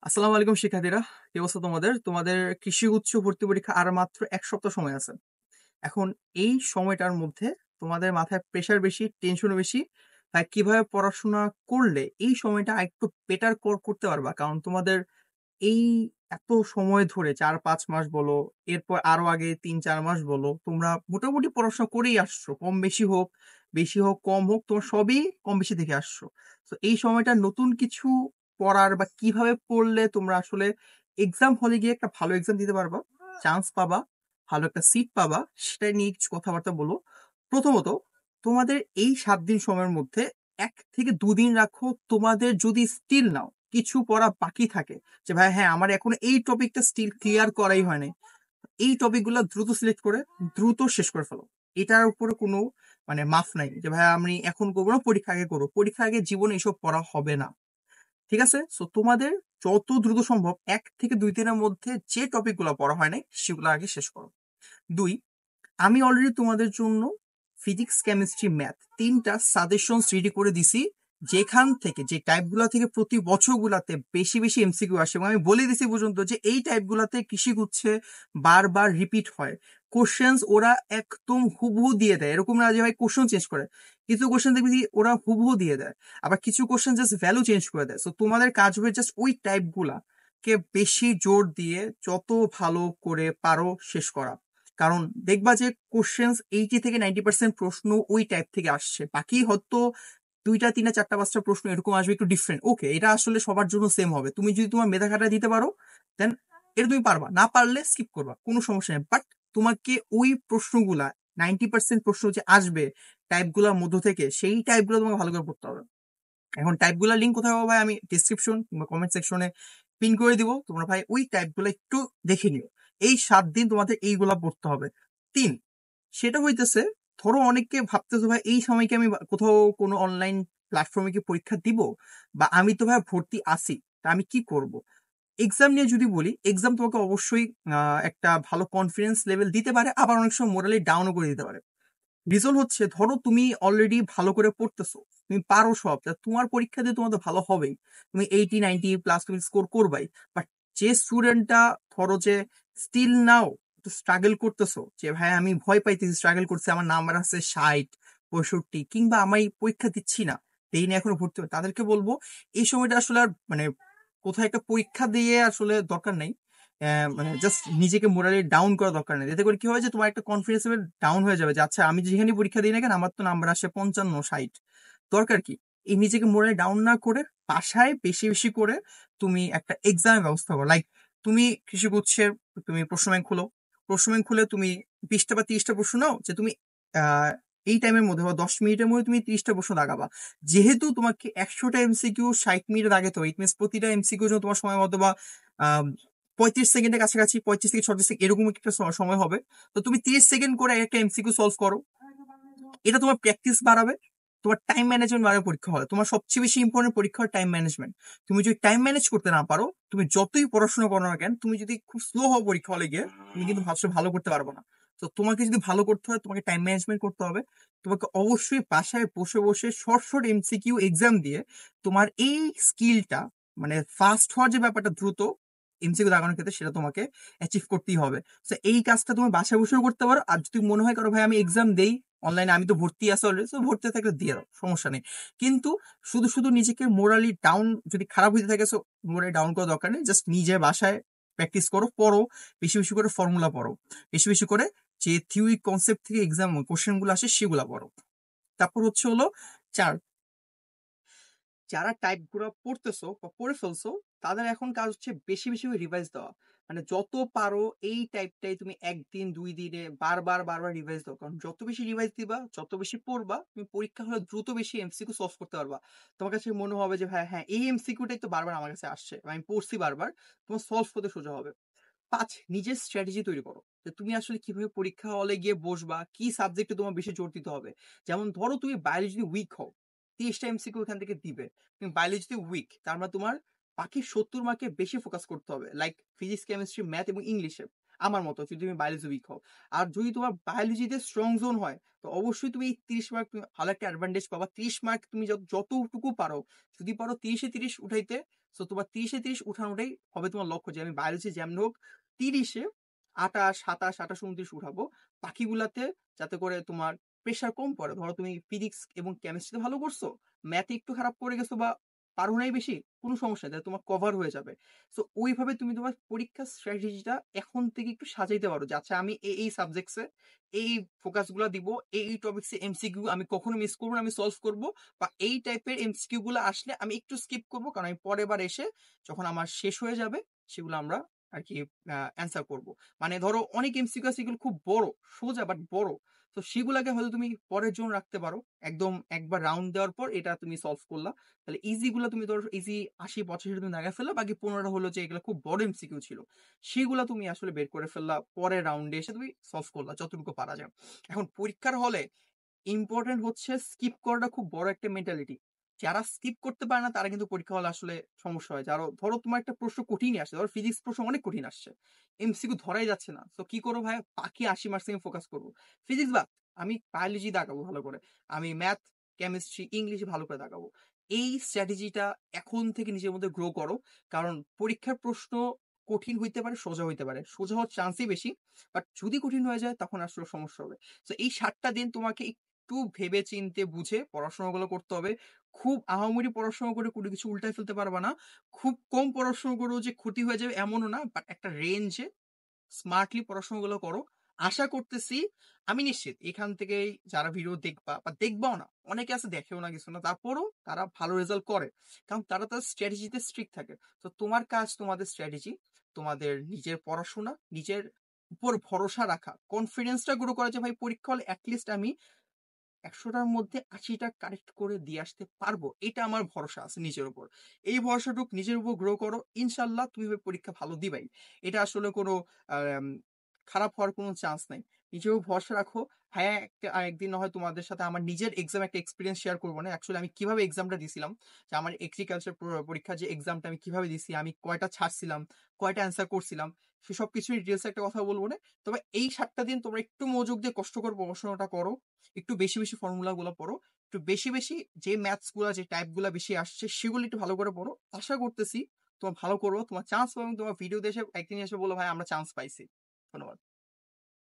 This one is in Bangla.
আসসালামু আলাইকুম শিক্ষার্থীরা। কি অবস্থা তোমাদের? তোমাদের কৃষি উচ্চ ভর্তি পরীক্ষা আর মাত্র 1 সপ্তাহ সময় আছে। এখন এই সময়টার মধ্যে তোমাদের মাথায় প্রেশার বেশি, টেনশনও বেশি। তাই কিভাবে পড়াশোনা করলে এই সময়টা একটু বেটার করতে পারবা, কারণ তোমাদের এই এত সময় ধরে 4-5 মাস বলো, এরপর আরো আগে 3-4 মাস বলো, তোমরা মোটামুটি পড়াশোনা করেই আসছো। কম বেশি হোক, বেশি হোক কম হোক, তোমার সবই কম বেশি দেখে আসছো। তো এই সময়টা নতুন কিছু পড়ার বা কিভাবে পড়লে তোমরা আসলে এক্সাম হলে গিয়ে একটা ভালো এক্সাম দিতে পারবা, চান্স পাবা, ভালো একটা সিট পাবা, সেটা নিয়ে কিছু কথাবার্তা বলো। প্রথমত, তোমাদের এই 7 দিন সময়ের মধ্যে 1 থেকে 2 দিন রাখো তোমাদের যদি স্টিল নাও কিছু পড়া বাকি থাকে, যে ভাই হ্যাঁ আমার এখন এই টপিকটা স্টিল ক্লিয়ার করাই হয় নাই, এই টপিকগুলো দ্রুত সিলেক্ট করে দ্রুত শেষ করে ফেলো। এটার উপরে কোনো মাফ নাই যে ভাই আমি এখন করবো না, পরীক্ষা আগে করবো। পরীক্ষা আগে জীবনে এসব পড়া হবে না, ঠিক আছে? সো তোমাদের যত দ্রুত সম্ভব 1 থেকে 2 দিনের মধ্যে যে টপিকগুলো পড়া হয় নাই সেগুলো আগে শেষ করো। দুই, আমি অলরেডি তোমাদের জন্য ফিজিক্স, কেমিস্ট্রি, ম্যাথ 3টা সাজেশন রেডি করে দিছি, যেখান থেকে যে টাইপগুলো থেকে প্রতি বছরগুলাতে বেশি বেশি এমসিকিউ আসে, এবং আমি বলে দিছি পর্যন্ত যে এই টাইপগুলাতে কৃষি গুচ্ছে বারবার রিপিট হয়। কোশ্চেন্স ওরা একদম হুবহু দিয়ে দেয়, এরকম না যে ভাই কোশ্চেন চেঞ্জ করে। কিছু কোশ্চেন দেখবি যে ওরা হুবহু দিয়ে দেয়, আবার কিছু কোশ্চেন জাস্ট ভ্যালু চেঞ্জ করে দেয়। সো তোমাদের কাজ হবে জাস্ট ওই টাইপগুলা কে বেশি জোর দিয়ে যত ভালো করে পারো শেষ করা। কারণ দেখবা যে কোশ্চেন্স 80 থেকে 90% প্রশ্ন ওই টাইপ থেকে আসছে, বাকি হয়তো 2টা 3টা 4টা 5টা প্রশ্ন এরকম আসবে একটু ডিফারেন্ট। ওকে, এটা আসলে সবার জন্য সেম হবে। তুমি যদি তোমার মেধা খাটায় দিতে পারো দেন এটা তুমি পারবা, না পারলে স্কিপ করবা, কোনো সমস্যা নেই। বাট তোমাকে ওই প্রশ্নগুলা 90% প্রশ্ন যে আসবে টাইপগুলোর মধ্য থেকে, সেই টাইপগুলো তোমাকে ভালো করে পড়তে হবে। এখন টাইপগুলোর লিঙ্ক কোথায় পাবো ভাই? আমি ডিসক্রিপশন কিংবা কমেন্ট সেকশনে পিন করে দিব, তোমরা ভাই ওই টাইপগুলো একটু দেখে নিও। এই 7 দিন তোমাদের এইগুলা পড়তে হবে। তিন, সেটা হইতেছে, ধরো অনেককে ভাবতেছো ভাই এই সময় কি আমি কোথাও কোনো অনলাইন প্ল্যাটফর্মে কি পরীক্ষা দিব, বা আমি তো ভাই ভর্তি আছি, তা আমি কি করব? এক্সাম নিয়ে যদি বলি, এক্সাম তোমাকে অবশ্যই একটা ভালো কনফিডেন্স লেভেল দিতে পারে, আবার অনেক সময় মোরালি ডাউনও করে দিতে পারে। রিজন হচ্ছে, ধরো তুমি অলরেডি ভালো করে পড়তেছো, তুমি পারো সব, তা তোমার পরীক্ষা দিয়ে তোমার তো ভালো হবেই, তুমি 80-90 প্লাস তুমি স্কোর করবাই। বাট যে স্টুডেন্টটা ধরো যে স্টিল নাও স্ট্রাগল করতেছো, যে ভাই আমি ভয় পাইতেছি, স্ট্রাগল করছি, আমার নাম্বার আছে 60-65, কিংবা আমি পরীক্ষা দিচ্ছি না, এই নিয়ে এখনো ভর্তি হয়, তাদেরকে বলবো এই সময়টা আসলে আর কোথাও একটা পরীক্ষা দিয়ে আসলে দরকার নেই। জাস্ট নিজেকে মোরালি ডাউন করা দরকার নেই। এতে করে কি হয় যে তোমার একটা কনফিডেন্স লেভেল ডাউন হয়ে যাবে, যে আচ্ছা আমি যেখানে পরীক্ষা দিই না কেন আমার তো নাম্বার আসে 55-60, দরকার কি? এই নিজেকে মোরালি ডাউন না করে বাসায় বেশি বেশি করে তুমি একটা এক্সামের ব্যবস্থা করো। লাইক তুমি কৃষি গুচ্ছের তুমি প্রশ্ন ব্যাংক খুলো, প্রশ্ন ব্যাংক খুলে তুমি 20টা বা 30টা প্রশ্ন নাও, যে তুমি আহ এই টাইমের মধ্যে বা 10 মিনিটের মধ্যে তুমি 30টা প্রশ্ন দাগাবা। যেহেতু তোমাকে 100টা এমসিকিউ 60 মিনিট আগে তো, ইট মিনস প্রতিটা এমসিকিউ জন্য তোমার সময় মতো বা 35 সেকেন্ডের কাছাকাছি, 35 থেকে 36 সেকেন্ড এরকম একটা সময় হবে। তো তুমি 30 সেকেন্ড করে একটা এমসিকিউ সলভ করো, এটা তোমার প্র্যাকটিস বাড়াবে, তোমার টাইম ম্যানেজমেন্ট বাড়াবে। পরীক্ষা হয় তোমার সবচেয়ে বেশি ইম্পর্টেন্ট, পরীক্ষা হয় টাইম ম্যানেজমেন্ট। তুমি যদি টাইম ম্যানেজ করতে না পারো, তুমি যতই পড়াশোনা করো না কেন, তুমি যদি খুব স্লো হও পরীক্ষা হলে গিয়ে, তুমি কিন্তু ভাবছো ভালো করতে পারবো না। তো তোমাকে যদি ভালো করতে হয়, তোমাকে টাইম ম্যানেজমেন্ট করতে হবে। তোমাকে অবশ্যই বাসায় বসে বসে শর্ট শর্ট এমসিকিউ এক্সাম দিয়ে তোমার এই স্কিলটা, ফাস্ট হওয়ার যে ব্যাপারটা, দ্রুত এমসিকিউ দাগানোর ক্ষেত্রে, সেটা তোমাকে অ্যাচিভ করতেই হবে। তো এই কাজটা তুমি বাসায় বসেও করতে পারো। আর যদি মনে হয় কারো ভাই আমি এক্সাম দেই অনলাইনে, আমি তো ভর্তি আছি অলরেডি, তো ভর্তি থাকলে দিয়ে দাও, সমস্যা নেই। কিন্তু শুধু শুধু নিজেকে মোরালি ডাউন যদি খারাপ হইতে থাকে, সো মোরালি ডাউন করার দরকার নেই। জাস্ট নিজে বাসায় প্র্যাকটিস করো, পড়ো, বেশি বেশি করে ফর্মুলা পড়ো, বেশি বেশি করে যে থিওরি কনসেপ্ট থেকে এক্সাম কোশ্চেন গুলো আসে সেগুলো পড়ো। তারপর হচ্ছে হলো 4, যারা টাইপ গুলো পড়তেছো বা পড়ে ফেলছো, তাদের এখন কাজ হচ্ছে বেশি বেশি করে রিভাইজ দেওয়া। যত পারো এই টাইপটাই তুমি 1 দিন 2 দিনে বারবার বারবার রিভাইজ দাও, কারণ যত বেশি রিভাইজ দিবা, যত বেশি পড়বা, তুমি পরীক্ষা হলে দ্রুত বেশি এমসিকিউ সলভ করতে পারবা। তোমার কাছে মনে হবে যে ভাই হ্যাঁ এই এমসিকিউটাই তো বারবার আমার কাছে আসছে, আমি পড়ছি বারবার, তোমার সলভ করতে সোজা হবে। 5, নিজের স্ট্র্যাটেজি তৈরি করো, যে তুমি আসলে কিভাবে পরীক্ষা হলে গিয়ে বসবা, কি সাবজেক্টে তোমার বেশি জোর দিতে হবে। যেমন ধরো তুমি বায়োলজি উইক হও, 30টা এমসিকিউ এখান থেকে দিবে। তুমি বায়োলজিতে উইক, তার মানে তোমার বাকি 70 মার্কে বেশি ফোকাস করতে হবে, লাইক ফিজিক্স, কেমিস্ট্রি, ম্যাথ এবং ইংলিশে। আমার মতো যদি তুমি বায়োলজি উইক হও। আর যদি তোমার বায়োলজিতে স্ট্রং জোন হয়, তো অবশ্যই তুমি এই 30 মার্ক তুমি ভালো একটা অ্যাডভান্টেজ পাবা। 30 মার্ক তুমি যতটুকু পারো, যদি পারো 30 এ 30 উঠাইতে, সো তোমার 30 এ 30 উঠানোটাই হবে তোমার লক্ষ্য যে আমি বায়োলজি যেমন হোক 30 এ 28, 27, 28, 29 উঠাবো। বাকিগুলাতে যাতে করে তোমার প্রেশার কম পড়ে। ধরো তুমি ফিজিক্স এবং কেমিস্ট্রিতে ভালো করছো, ম্যাথে একটু খারাপ করে গেছো বা পারো নাই বেশি, কোনো সমস্যা নেই, তোমার কভার হয়ে যাবে। সো ওইভাবে তুমি তোমার পরীক্ষার স্ট্র্যাটেজিটা এখন থেকে একটু সাজাইতে পারো যে আচ্ছা আমি এই সাবজেক্টসে এই ফোকাস গুলা দিব, এই টপিক্সে এমসিকিউ আমি কখনো মিস করবো না, আমি সলভ করব, বা এই টাইপের এমসিকিউ গুলো আসলে আমি একটু স্কিপ করবো, কারণ আমি পরের বার এসে যখন আমার শেষ হয়ে যাবে সেগুলো আমরা আর কি অ্যান্সার করব। মানে ধরো অনেক এমসিকিউ আছে এগুলো খুব বড়, সোজা বাট বড়, তো সেগুলাকে হয়তো তুমি পরের জন্য রাখতে পারো। একদম একবার রাউন্ড দেওয়ার পর এটা তুমি সলভ করলা, তাহলে ইজি গুলো তুমি ধরো ইজি 80-85 তুমি দাগা ফেললা, বাকি 15টা হলো যে এগুলো খুব বড় এমসিকিউ ছিল, সেগুলো তুমি আসলে বের করে ফেললা, পরের রাউন্ডে এসে তুমি সলভ করলা যতটুকু পারা যায়। এখন পরীক্ষার হলে ইম্পর্টেন্ট হচ্ছে স্কিপ করাটা খুব বড় একটা মেন্টালিটি। যারা স্কিপ করতে পারে না তারা কিন্তু পরীক্ষা হলে আসলে সমস্যা হয়। যারা ধরো তোমার একটা প্রশ্ন কঠিনই আসছে, ধরো ফিজিক্স প্রশ্ন অনেক কঠিন আসছে, এমসিকিউ ধরাই যাচ্ছে না, তো কি করবো ভাই, বাকি 80 মার্কস আমি ফোকাস করবো। ফিজিক্স বাদ, আমি বায়োলজি দাগাবো ভালো করে, আমি ম্যাথ, কেমিস্ট্রি, ইংলিশ ভালো করে দাগাবো। এই স্ট্র্যাটেজিটা এখন থেকে নিজের মধ্যে গ্রো করো। কারণ পরীক্ষার প্রশ্ন কঠিন হইতে পারে, সোজা হইতে পারে, সোজা হওয়ার চান্সই বেশি, বাট যদি কঠিন হয়ে যায় তখন আসলে সমস্যা হবে। তো এই 7টা দিন তোমাকে একটু ভেবে চিন্তে বুঝে পড়াশোনাগুলো করতে হবে। খুব আহামরি পড়াশোনা করে কোনো কিছু উল্টায় ফেলতে পারবা না, খুব কম পড়াশোনা করেও যে ক্ষতি হয়ে যাবে এমনও না, বাট একটা রেঞ্জে স্মার্টলি পড়াশোনাগুলো করো। আশা করতেছি, আমি নিশ্চিত এখান থেকে যারা ভিডিও দেখবা বা দেখবাও না, অনেকে আছে দেখেও না কিছু না, তারপরও তারা ভালো রেজাল্ট করে, কারণ তারা তার স্ট্র্যাটেজিতে স্ট্রিক্ট থাকে। তো তোমার কাজ তোমাদের স্ট্র্যাটেজি, তোমাদের নিজের পড়াশোনা, নিজের উপর ভরসা রাখা, কনফিডেন্সটা গ্রো করা যে ভাই পরীক্ষা হলে অ্যাটলিস্ট আমি 100টার মধ্যে 80টা কারেক্ট করে দিয়ে আসতে পারবো, এটা আমার ভরসা আছে নিজের উপর। এই ভরসাটুক নিজের উপর গ্রো করো, ইনশাল্লাহ তুমি পরীক্ষা ভালো দিবাই। এটা আসলে কোনো আম, খারাপ হওয়ার কোনো চান্স নাই। নিজের উপর ভরসা রাখো। হ্যাঁ, একদিন না হয় তোমাদের সাথে আমার নিজের এক্সাম একটা এক্সপিরিয়েন্স শেয়ার করবো না, অ্যাকচুয়ালি আমি কিভাবে এক্সামটা দিছিলাম, যে আমার এগ্রিকালচার পরীক্ষার যে এক্সামটা আমি কিভাবে দিছি, আমি কয়টা ছাড়ছিলাম, কয়টা অ্যান্সার করছিলাম, সেসব কিছু ডিটেলস একটা কথা বলবো না। তবে এই 7টা দিন তোমরা একটু মনোযোগ দিয়ে কষ্ট করে পড়াশোনাটা করো, একটু বেশি বেশি ফর্মুলা গুলো পড়ো, একটু বেশি বেশি যে ম্যাথস গুলা যে টাইপ গুলা বেশি আসছে সেগুলো একটু ভালো করে পড়ো। আশা করতেছি তোমার ভালো করবো, তোমার চান্স পাবে, তোমার ভিডিও দেশে একদিন এসে বলো ভাই আমরা চান্স পাইছি। ধন্যবাদ।